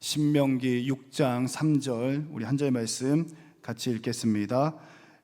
신명기 6장 3절 우리 한 절 말씀 같이 읽겠습니다.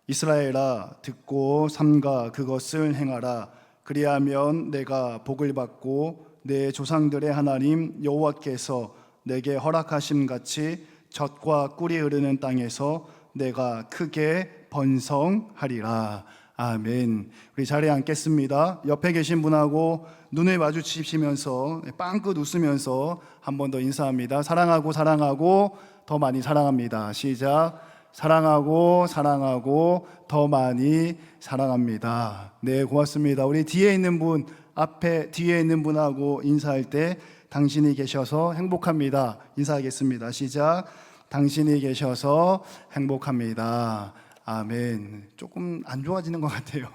이스라엘아 듣고 삼가 그것을 행하라. 그리하면 내가 복을 받고 내 조상들의 하나님 여호와께서 내게 허락하심 같이 젖과 꿀이 흐르는 땅에서 내가 크게 번성하리라. 아멘. 우리 자리에 앉겠습니다. 옆에 계신 분하고 눈을 마주치시면서 빵긋 웃으면서 한 번 더 인사합니다. 사랑하고 사랑하고 더 많이 사랑합니다. 시작. 사랑하고 사랑하고 더 많이 사랑합니다. 네, 고맙습니다. 우리 뒤에 있는 분, 앞에 뒤에 있는 분하고 인사할 때 당신이 계셔서 행복합니다. 인사하겠습니다. 시작. 당신이 계셔서 행복합니다. 아멘. 조금 안 좋아지는 것 같아요.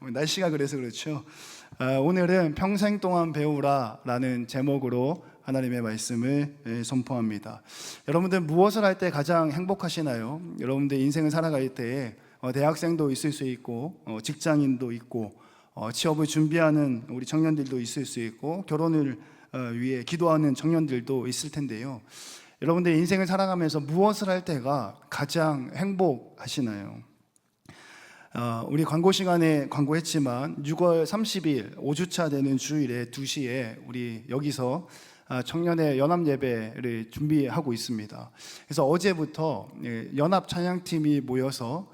날씨가 그래서 그렇죠. 오늘은 평생 동안 배우라 라는 제목으로 하나님의 말씀을 선포합니다. 여러분들 무엇을 할 때 가장 행복하시나요? 여러분들 인생을 살아갈 때 대학생도 있을 수 있고 직장인도 있고 취업을 준비하는 우리 청년들도 있을 수 있고 결혼을 위해 기도하는 청년들도 있을 텐데요. 여러분들 인생을 살아가면서 무엇을 할 때가 가장 행복하시나요? 우리 광고 시간에 광고했지만 6월 30일 5주차 되는 주일에 2시에 우리 여기서 청년의 연합 예배를 준비하고 있습니다. 그래서 어제부터 연합 찬양팀이 모여서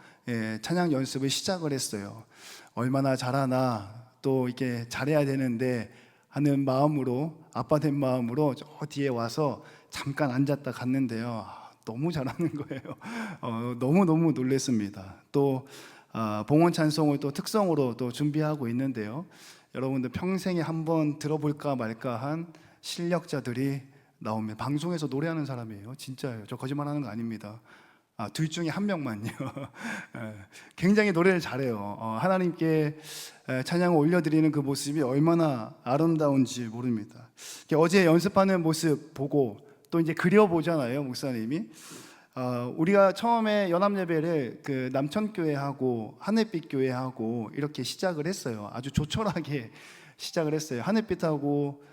찬양 연습을 시작을 했어요. 얼마나 잘하나 또 이렇게 잘해야 되는데 하는 마음으로, 아빠 된 마음으로 저 뒤에 와서 잠깐 앉았다 갔는데요. 너무 잘하는 거예요. 너무너무 놀랐습니다. 또 봉헌 찬송을 또 특성으로 또 준비하고 있는데요. 여러분들 평생에 한번 들어볼까 말까 한 실력자들이 나오면 방송에서 노래하는 사람이에요. 진짜예요. 저 거짓말하는 거 아닙니다. 둘 중에 한 명만요. 굉장히 노래를 잘해요. 하나님께 찬양을 올려드리는 그 모습이 얼마나 아름다운지 모릅니다. 어제 연습하는 모습 보고 또 이제 그려보잖아요, 목사님이. 우리가 처음에 연합예배를 그 남천교회하고 하늘빛교회하고 이렇게 시작을 했어요. 아주 조촐하게 시작을 했어요. 하늘빛하고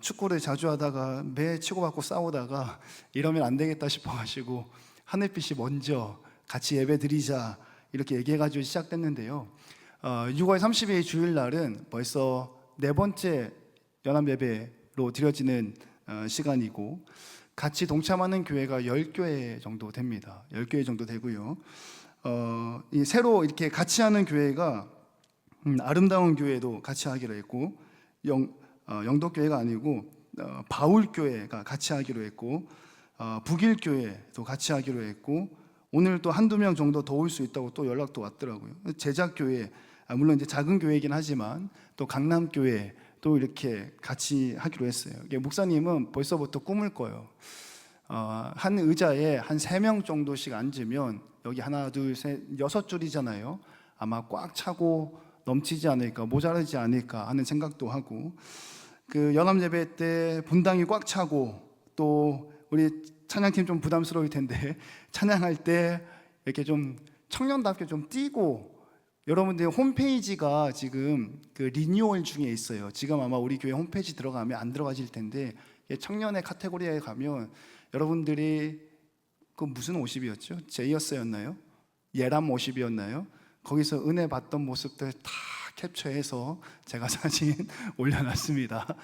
축구를 자주 하다가 매 치고받고 싸우다가 이러면 안 되겠다 싶어가지고 하늘빛이 먼저 같이 예배 드리자 이렇게 얘기해가지고 시작됐는데요. 6월 30일 주일날은 벌써 4번째 연합예배로 드려지는 시간이고 같이 동참하는 교회가 10교회 정도 됩니다. 10교회 정도 되고요. 새로 이렇게 같이 하는 교회가 아름다운 교회도 같이 하기로 했고 영덕교회가 아니고 바울교회가 같이 하기로 했고 북일교회도 같이 하기로 했고 오늘 또 한두 명 정도 더 올 수 있다고 또 연락도 왔더라고요. 제작교회, 물론 이제 작은 교회이긴 하지만 또 강남교회 또 이렇게 같이 하기로 했어요. 목사님은 벌써부터 꿈을 꿔요. 한 의자에 한 3명 정도씩 앉으면 여기 하나, 둘, 셋, 6줄이잖아요. 아마 꽉 차고 넘치지 않을까, 모자라지 않을까 하는 생각도 하고 그 연합예배 때 분당이 꽉 차고 또 우리 찬양팀 좀 부담스러울 텐데 찬양할 때 이렇게 좀 청년답게 좀 뛰고 여러분들 홈페이지가 지금 그 리뉴얼 중에 있어요. 지금 아마 우리 교회 홈페이지 들어가면 안 들어가실 텐데 청년의 카테고리에 가면 여러분들이 그 무슨 50이었죠? 제이어스였나요? 예람 50이었나요? 거기서 은혜 받던 모습들 다 캡처해서 제가 사진 올려놨습니다.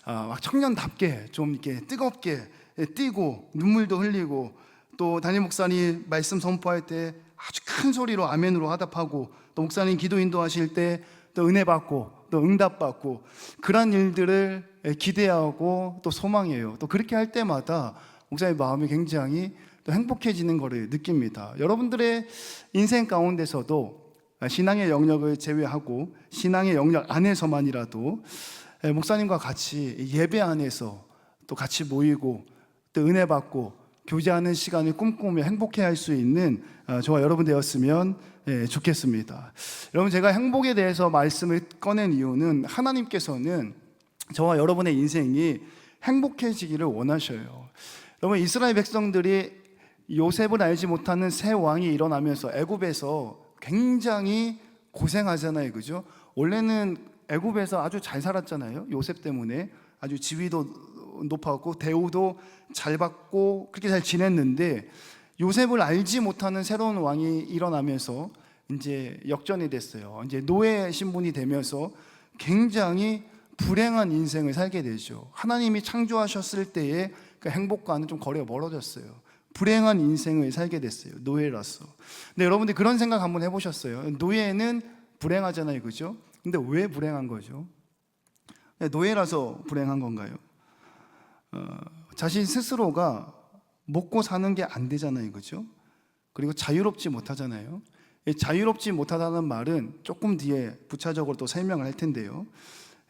막 청년답게 좀 이렇게 뜨겁게 뛰고 눈물도 흘리고 또 담임 목사님 말씀 선포할 때 아주 큰 소리로 아멘으로 화답하고 또 목사님 기도 인도하실 때 또 은혜 받고 또 응답 받고 그런 일들을 기대하고 또 소망해요. 또 그렇게 할 때마다 목사님 마음이 굉장히 또 행복해지는 것을 느낍니다. 여러분들의 인생 가운데서도 신앙의 영역을 제외하고 신앙의 영역 안에서만이라도 목사님과 같이 예배 안에서 또 같이 모이고 또 은혜 받고 교제하는 시간을 꿈꾸며 행복해 할 수 있는 저와 여러분 되었으면 좋겠습니다. 여러분, 제가 행복에 대해서 말씀을 꺼낸 이유는 하나님께서는 저와 여러분의 인생이 행복해지기를 원하셔요. 여러분, 이스라엘 백성들이 요셉을 알지 못하는 새 왕이 일어나면서 애굽에서 굉장히 고생하잖아요, 그죠? 원래는 애굽에서 아주 잘 살았잖아요. 요셉 때문에 아주 지위도 높았고 대우도 잘 받고 그렇게 잘 지냈는데, 요셉을 알지 못하는 새로운 왕이 일어나면서 이제 역전이 됐어요. 이제 노예 신분이 되면서 굉장히 불행한 인생을 살게 되죠. 하나님이 창조하셨을 때의 그 행복과는 좀 거리가 멀어졌어요. 불행한 인생을 살게 됐어요, 노예라서. 근데 여러분들 그런 생각 한번 해보셨어요? 노예는 불행하잖아요, 그죠? 근데 왜 불행한 거죠? 노예라서 불행한 건가요? 자신 스스로가 먹고 사는 게 안 되잖아요, 그죠? 그리고 자유롭지 못하잖아요. 자유롭지 못하다는 말은 조금 뒤에 부차적으로 또 설명을 할 텐데요,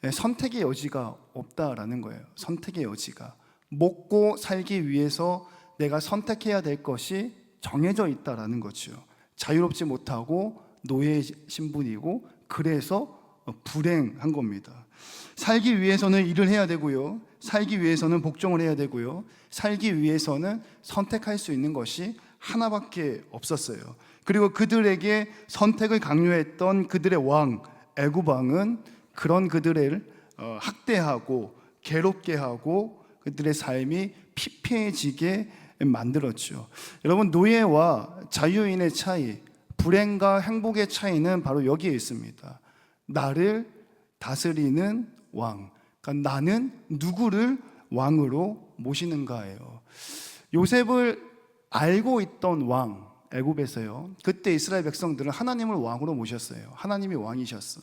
선택의 여지가 없다라는 거예요. 선택의 여지가. 먹고 살기 위해서 내가 선택해야 될 것이 정해져 있다라는 거죠. 자유롭지 못하고 노예 신분이고, 그래서 불행한 겁니다. 살기 위해서는 일을 해야 되고요, 살기 위해서는 복종을 해야 되고요, 살기 위해서는 선택할 수 있는 것이 하나밖에 없었어요. 그리고 그들에게 선택을 강요했던 그들의 왕 애굽 왕은 그런 그들을 학대하고 괴롭게 하고 그들의 삶이 피폐해지게 만들었죠. 여러분, 노예와 자유인의 차이, 불행과 행복의 차이는 바로 여기에 있습니다. 나를 다스리는 왕, 그러니까 나는 누구를 왕으로 모시는가예요. 요셉을 알고 있던 왕 애굽에서요, 그때 이스라엘 백성들은 하나님을 왕으로 모셨어요. 하나님이 왕이셨어.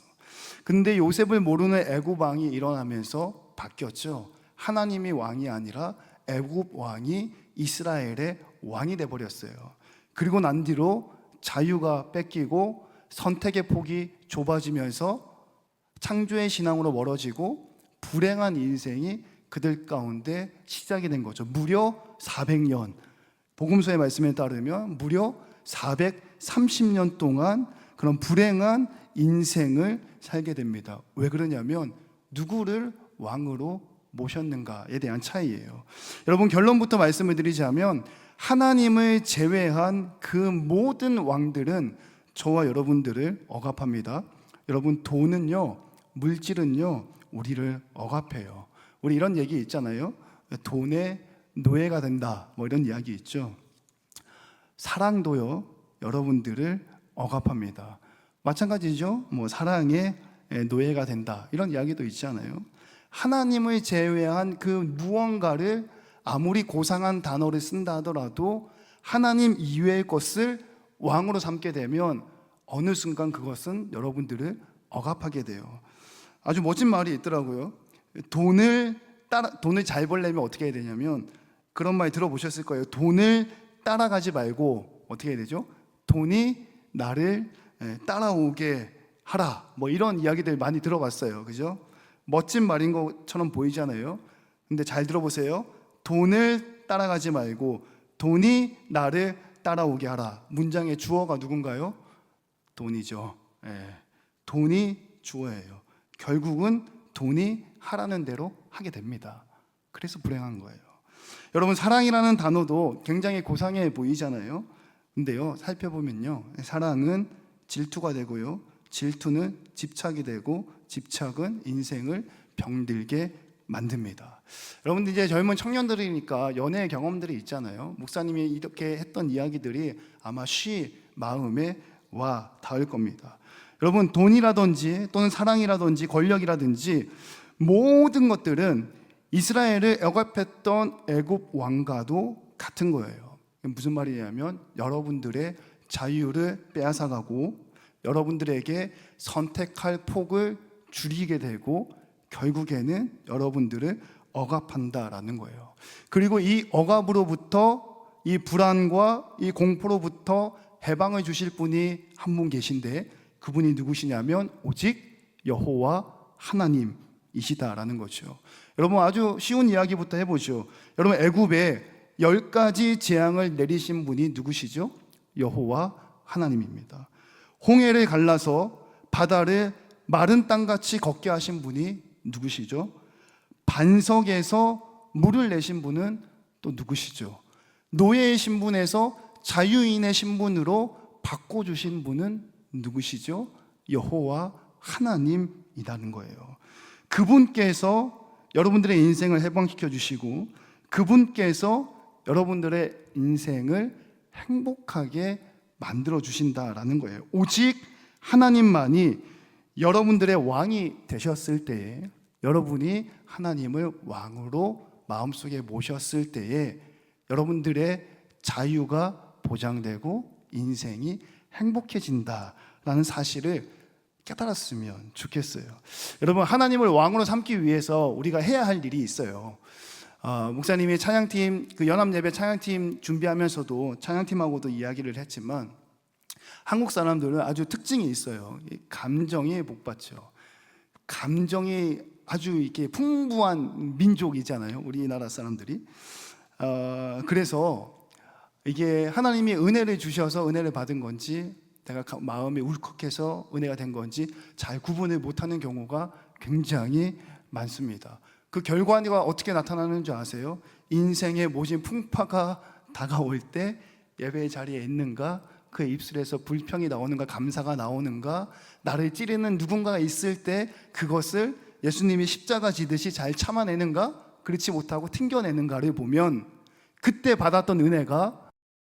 근데 요셉을 모르는 애굽 왕이 일어나면서 바뀌었죠. 하나님이 왕이 아니라 애굽 왕이 이스라엘의 왕이 돼 버렸어요. 그리고 난 뒤로 자유가 뺏기고 선택의 폭이 좁아지면서 창조의 신앙으로 멀어지고 불행한 인생이 그들 가운데 시작이 된 거죠. 무려 400년, 복음서의 말씀에 따르면 무려 430년 동안 그런 불행한 인생을 살게 됩니다. 왜 그러냐면 누구를 왕으로 모셨는가에 대한 차이예요. 여러분, 결론부터 말씀을 드리자면 하나님을 제외한 그 모든 왕들은 저와 여러분들을 억압합니다. 여러분, 돈은요, 물질은요, 우리를 억압해요. 우리 이런 얘기 있잖아요. 돈의 노예가 된다, 뭐 이런 이야기 있죠. 사랑도요, 여러분들을 억압합니다. 마찬가지죠. 뭐 사랑의 노예가 된다, 이런 이야기도 있잖아요. 하나님을 제외한 그 무언가를 아무리 고상한 단어를 쓴다 하더라도 하나님 이외의 것을 왕으로 삼게 되면 어느 순간 그것은 여러분들을 억압하게 돼요. 아주 멋진 말이 있더라고요. 돈을 잘 벌려면 어떻게 해야 되냐면, 그런 말 들어보셨을 거예요. 돈을 따라가지 말고 어떻게 해야 되죠? 돈이 나를 따라오게 하라, 뭐 이런 이야기들 많이 들어봤어요, 그죠? 멋진 말인 것처럼 보이잖아요. 근데 잘 들어보세요. 돈을 따라가지 말고 돈이 나를 따라오게 하라. 문장의 주어가 누군가요? 돈이죠. 돈이 주어예요. 결국은 돈이 하라는 대로 하게 됩니다. 그래서 불행한 거예요. 여러분, 사랑이라는 단어도 굉장히 고상해 보이잖아요. 근데요, 살펴보면요, 사랑은 질투가 되고요, 질투는 집착이 되고, 집착은 인생을 병들게 만듭니다. 여러분들 이제 젊은 청년들이니까 연애 경험들이 있잖아요. 목사님이 이렇게 했던 이야기들이 아마 쉬 마음에 와 닿을 겁니다. 여러분, 돈이라든지 또는 사랑이라든지 권력이라든지 모든 것들은 이스라엘을 억압했던 애굽 왕과도 같은 거예요. 무슨 말이냐면 여러분들의 자유를 빼앗아가고 여러분들에게 선택할 폭을 줄이게 되고 결국에는 여러분들을 억압한다라는 거예요. 그리고 이 억압으로부터, 이 불안과 이 공포로부터 해방을 주실 분이 한 분 계신데, 그분이 누구시냐면 오직 여호와 하나님이시다라는 거죠. 여러분, 아주 쉬운 이야기부터 해보죠. 여러분, 애굽에 10가지 재앙을 내리신 분이 누구시죠? 여호와 하나님입니다. 홍해를 갈라서 바다를 마른 땅같이 걷게 하신 분이 누구시죠? 반석에서 물을 내신 분은 또 누구시죠? 노예의 신분에서 자유인의 신분으로 바꿔주신 분은 누구시죠? 여호와 하나님이라는 거예요. 그분께서 여러분들의 인생을 해방시켜 주시고 그분께서 여러분들의 인생을 행복하게 만들어 주신다라는 거예요. 오직 하나님만이 여러분들의 왕이 되셨을 때에, 여러분이 하나님을 왕으로 마음속에 모셨을 때에 여러분들의 자유가 보장되고 인생이 행복해진다라는 사실을 깨달았으면 좋겠어요. 여러분, 하나님을 왕으로 삼기 위해서 우리가 해야 할 일이 있어요. 목사님이 찬양팀, 연합예배 찬양팀 준비하면서도 찬양팀하고도 이야기를 했지만 한국 사람들은 아주 특징이 있어요. 감정에 복받죠. 감정이 아주 이렇게 풍부한 민족이잖아요, 우리나라 사람들이. 그래서 이게 하나님이 은혜를 주셔서 은혜를 받은 건지, 내가 마음이 울컥해서 은혜가 된 건지 잘 구분을 못하는 경우가 굉장히 많습니다. 그 결과가 어떻게 나타나는 줄 아세요? 인생의 모진 풍파가 다가올 때 예배의 자리에 있는가, 그의 입술에서 불평이 나오는가, 감사가 나오는가, 나를 찌르는 누군가가 있을 때 그것을 예수님이 십자가 지듯이 잘 참아내는가, 그렇지 못하고 튕겨내는가를 보면 그때 받았던 은혜가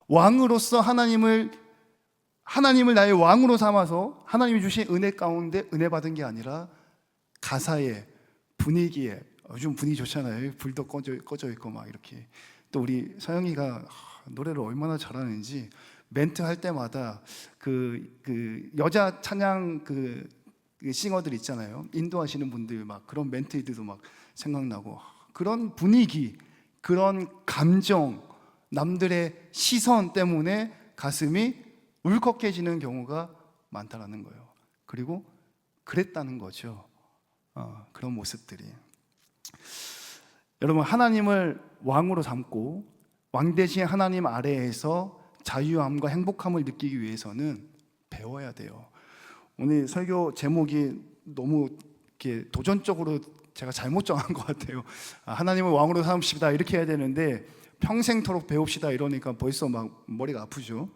왕으로서 하나님을 나의 왕으로 삼아서 하나님이 주신 은혜 가운데 은혜 받은 게 아니라 가사에, 분위기에, 요즘 분위기 좋잖아요. 불도 꺼져 있고 막 이렇게. 또 우리 서영이가 노래를 얼마나 잘하는지 멘트 할 때마다 그 여자 찬양 그 싱어들 있잖아요. 인도하시는 분들 막 그런 멘트들도 막 생각나고, 그런 분위기, 그런 감정, 남들의 시선 때문에 가슴이 울컥해지는 경우가 많다라는 거예요. 그리고 그랬다는 거죠. 그런 모습들이. 여러분, 하나님을 왕으로 삼고 왕 대신 하나님 아래에서 자유함과 행복함을 느끼기 위해서는 배워야 돼요. 오늘 설교 제목이 너무 이렇게 도전적으로 제가 잘못 정한 것 같아요. 하나님을 왕으로 삼읍시다 이렇게 해야 되는데 평생토록 배웁시다 이러니까 벌써 막 머리가 아프죠.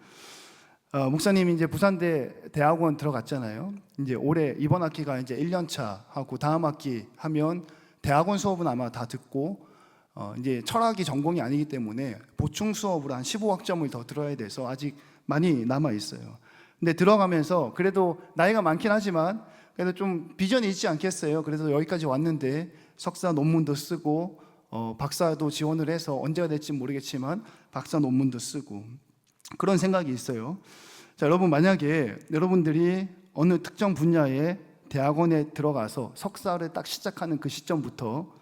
목사님이 이제 부산대 대학원 들어갔잖아요. 이제 올해 이번 학기가 이제 1년차 하고 다음 학기 하면 대학원 수업은 아마 다 듣고 이제 철학이 전공이 아니기 때문에 보충 수업으로 한 15학점을 더 들어야 돼서 아직 많이 남아 있어요. 근데 들어가면서 그래도 나이가 많긴 하지만 그래도 좀 비전이 있지 않겠어요. 그래서 여기까지 왔는데 석사 논문도 쓰고 박사도 지원을 해서 언제가 될지 모르겠지만 박사 논문도 쓰고 그런 생각이 있어요. 자, 여러분, 만약에 여러분들이 어느 특정 분야의 대학원에 들어가서 석사를 딱 시작하는 그 시점부터,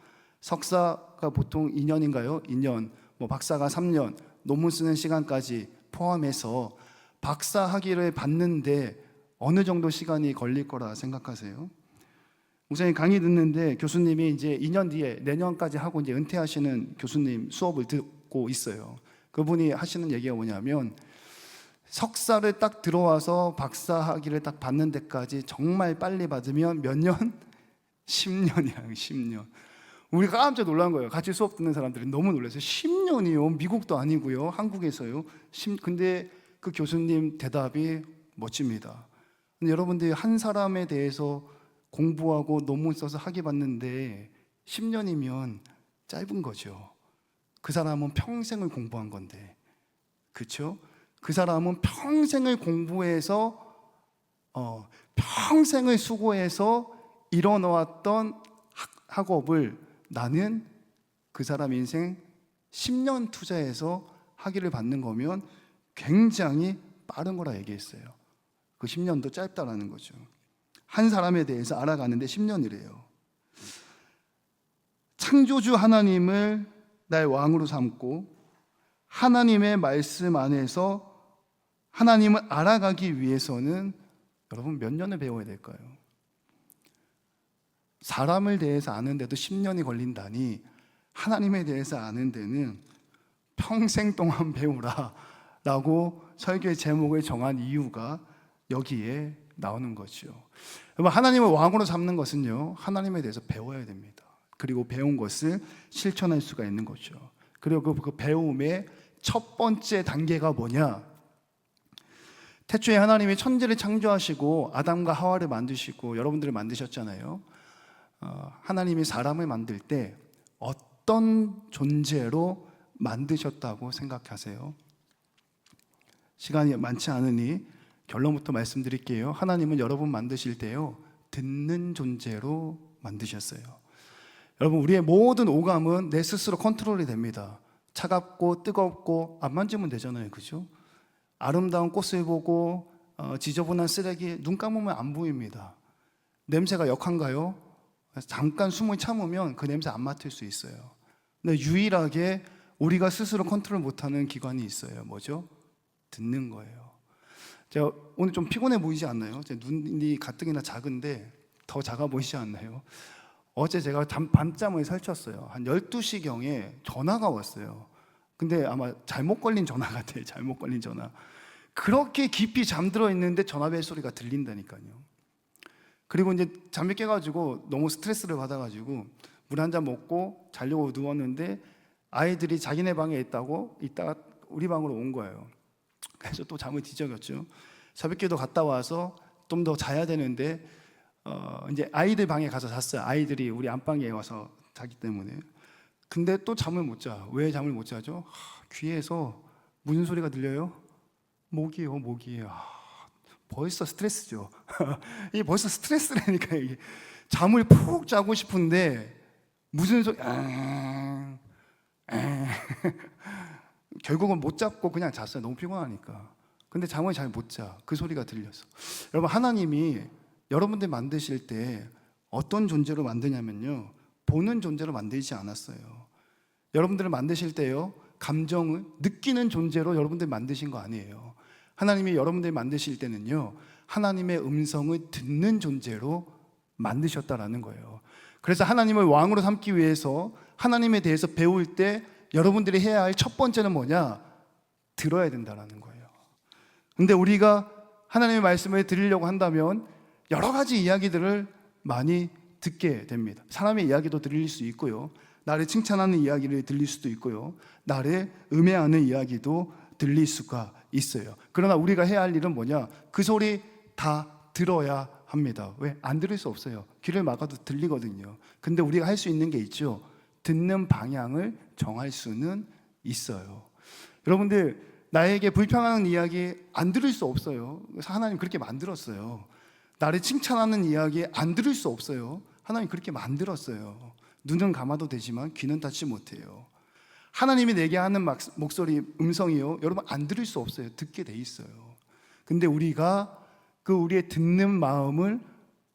석사가 보통 2년인가요? 2년, 박사가 3년, 논문 쓰는 시간까지 포함해서 박사 학위를 받는데 어느 정도 시간이 걸릴 거라 생각하세요? 목사님 강의 듣는데 교수님이 이제 2년 뒤에 내년까지 하고 이제 은퇴하시는 교수님 수업을 듣고 있어요. 그분이 하시는 얘기가 뭐냐면 석사를 딱 들어와서 박사 학위를 딱 받는 데까지 정말 빨리 받으면 몇 년? 10년이랑 10년. 우리가 깜짝 놀란 거예요. 같이 수업 듣는 사람들이 너무 놀랐어요. 10년이요? 미국도 아니고요, 한국에서요. 근데 그 교수님 대답이 멋집니다. 근데 여러분들이 한 사람에 대해서 공부하고 논문 써서 학위 받는데 10년이면 짧은 거죠. 그 사람은 평생을 공부한 건데, 그렇죠? 그 사람은 평생을 공부해서 평생을 수고해서 이뤄놓았던 학업을 나는 그 사람 인생 10년 투자해서 학위를 받는 거면 굉장히 빠른 거라 얘기했어요. 그 10년도 짧다라는 거죠. 한 사람에 대해서 알아가는데 10년이래요. 창조주 하나님을 나의 왕으로 삼고 하나님의 말씀 안에서 하나님을 알아가기 위해서는 여러분 몇 년을 배워야 될까요? 사람을 대해서 아는데도 10년이 걸린다니 하나님에 대해서 아는 데는 평생 동안 배우라 라고 설교의 제목을 정한 이유가 여기에 나오는 거죠. 여러분, 하나님을 왕으로 삼는 것은요, 하나님에 대해서 배워야 됩니다. 그리고 배운 것을 실천할 수가 있는 거죠. 그리고 그 배움의 첫 번째 단계가 뭐냐? 태초에 하나님이 천지를 창조하시고 아담과 하와를 만드시고 여러분들을 만드셨잖아요. 하나님이 사람을 만들 때 어떤 존재로 만드셨다고 생각하세요? 시간이 많지 않으니 결론부터 말씀드릴게요. 하나님은 여러분 만드실 때요, 듣는 존재로 만드셨어요. 여러분, 우리의 모든 오감은 내 스스로 컨트롤이 됩니다. 차갑고 뜨겁고 안 만지면 되잖아요, 그죠? 아름다운 꽃을 보고 지저분한 쓰레기 눈 감으면 안 보입니다. 냄새가 역한가요? 잠깐 숨을 참으면 그 냄새 안 맡을 수 있어요. 근데 유일하게 우리가 스스로 컨트롤 못하는 기관이 있어요. 뭐죠? 듣는 거예요. 제가 오늘 좀 피곤해 보이지 않나요? 제 눈이 가뜩이나 작은데 더 작아 보이지 않나요? 어제 제가 밤잠을 설쳤어요. 한 12시경에 전화가 왔어요. 근데 아마 잘못 걸린 전화 같아요. 잘못 걸린 전화. 그렇게 깊이 잠들어 있는데 전화벨 소리가 들린다니까요. 그리고 이제 잠이 깨가지고 너무 스트레스를 받아가지고 물 한 잔 먹고 자려고 누웠는데 아이들이 자기네 방에 있다고 이따가 우리 방으로 온 거예요. 그래서 또 잠을 뒤척였죠. 새벽기도 갔다 와서 좀 더 자야 되는데 이제 아이들 방에 가서 잤어요. 아이들이 우리 안방에 와서 자기 때문에. 근데 또 잠을 못 자. 왜 잠을 못 자죠? 귀에서 무슨 소리가 들려요? 모기요, 모기. 벌써 스트레스죠. 이게 벌써 스트레스라니까 이게. 잠을 푹 자고 싶은데 무슨 소리? 결국은 못 잡고 그냥 잤어요. 너무 피곤하니까. 근데 잠을 잘 못 자. 그 소리가 들려서. 여러분, 하나님이 여러분들 만드실 때 어떤 존재로 만드냐면요, 보는 존재로 만들지 않았어요. 여러분들을 만드실 때요, 감정을 느끼는 존재로 여러분들 만드신 거 아니에요. 하나님이 여러분들 만드실 때는요, 하나님의 음성을 듣는 존재로 만드셨다라는 거예요. 그래서 하나님을 왕으로 삼기 위해서 하나님에 대해서 배울 때 여러분들이 해야 할 첫 번째는 뭐냐? 들어야 된다라는 거예요. 근데 우리가 하나님의 말씀을 들으려고 한다면 여러 가지 이야기들을 많이 듣게 됩니다. 사람의 이야기도 들릴 수 있고요, 나를 칭찬하는 이야기를 들릴 수도 있고요, 나를 음해하는 이야기도 들릴 수가 있어요. 그러나 우리가 해야 할 일은 뭐냐? 그 소리 다 들어야 합니다. 왜? 안 들을 수 없어요. 귀를 막아도 들리거든요. 근데 우리가 할 수 있는 게 있죠. 듣는 방향을 정할 수는 있어요. 여러분들, 나에게 불평하는 이야기 안 들을 수 없어요. 그래서 하나님 그렇게 만들었어요. 나를 칭찬하는 이야기 안 들을 수 없어요. 하나님 그렇게 만들었어요. 눈은 감아도 되지만 귀는 닫지 못해요. 하나님이 내게 하는 목소리, 음성이요, 여러분 안 들을 수 없어요. 듣게 돼 있어요. 근데 우리가 그 우리의 듣는 마음을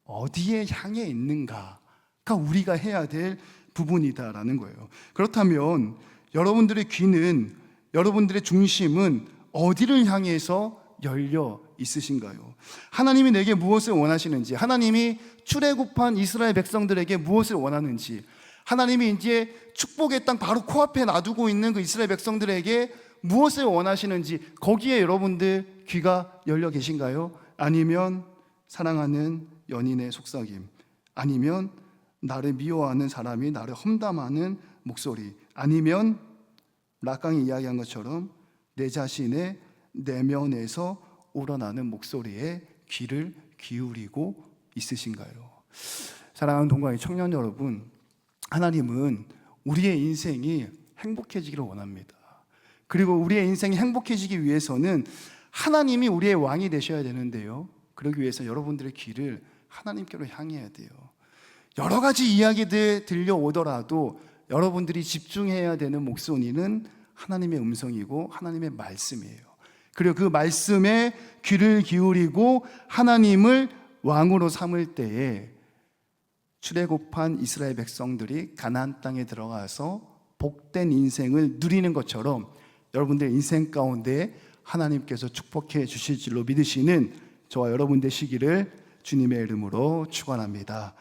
어디에 향해 있는가가 우리가 해야 될 부분이다라는 거예요. 그렇다면 여러분들의 귀는, 여러분들의 중심은 어디를 향해서 열려 있으신가요? 하나님이 내게 무엇을 원하시는지, 하나님이 출애굽한 이스라엘 백성들에게 무엇을 원하는지, 하나님이 이제 축복의 땅 바로 코앞에 놔두고 있는 그 이스라엘 백성들에게 무엇을 원하시는지, 거기에 여러분들 귀가 열려 계신가요? 아니면 사랑하는 연인의 속삭임, 아니면 나를 미워하는 사람이 나를 험담하는 목소리, 아니면 락강이 이야기한 것처럼 내 자신의 내면에서 우러나는 목소리에 귀를 기울이고 있으신가요? 사랑하는 동광의 청년 여러분, 하나님은 우리의 인생이 행복해지기를 원합니다. 그리고 우리의 인생이 행복해지기 위해서는 하나님이 우리의 왕이 되셔야 되는데요, 그러기 위해서 여러분들의 귀를 하나님께로 향해야 돼요. 여러 가지 이야기들 들려오더라도 여러분들이 집중해야 되는 목소리는 하나님의 음성이고 하나님의 말씀이에요. 그리고 그 말씀에 귀를 기울이고 하나님을 왕으로 삼을 때에 출애굽한 이스라엘 백성들이 가나안 땅에 들어가서 복된 인생을 누리는 것처럼 여러분들의 인생 가운데 하나님께서 축복해 주실 줄로 믿으시는 저와 여러분 되시기를 주님의 이름으로 축원합니다.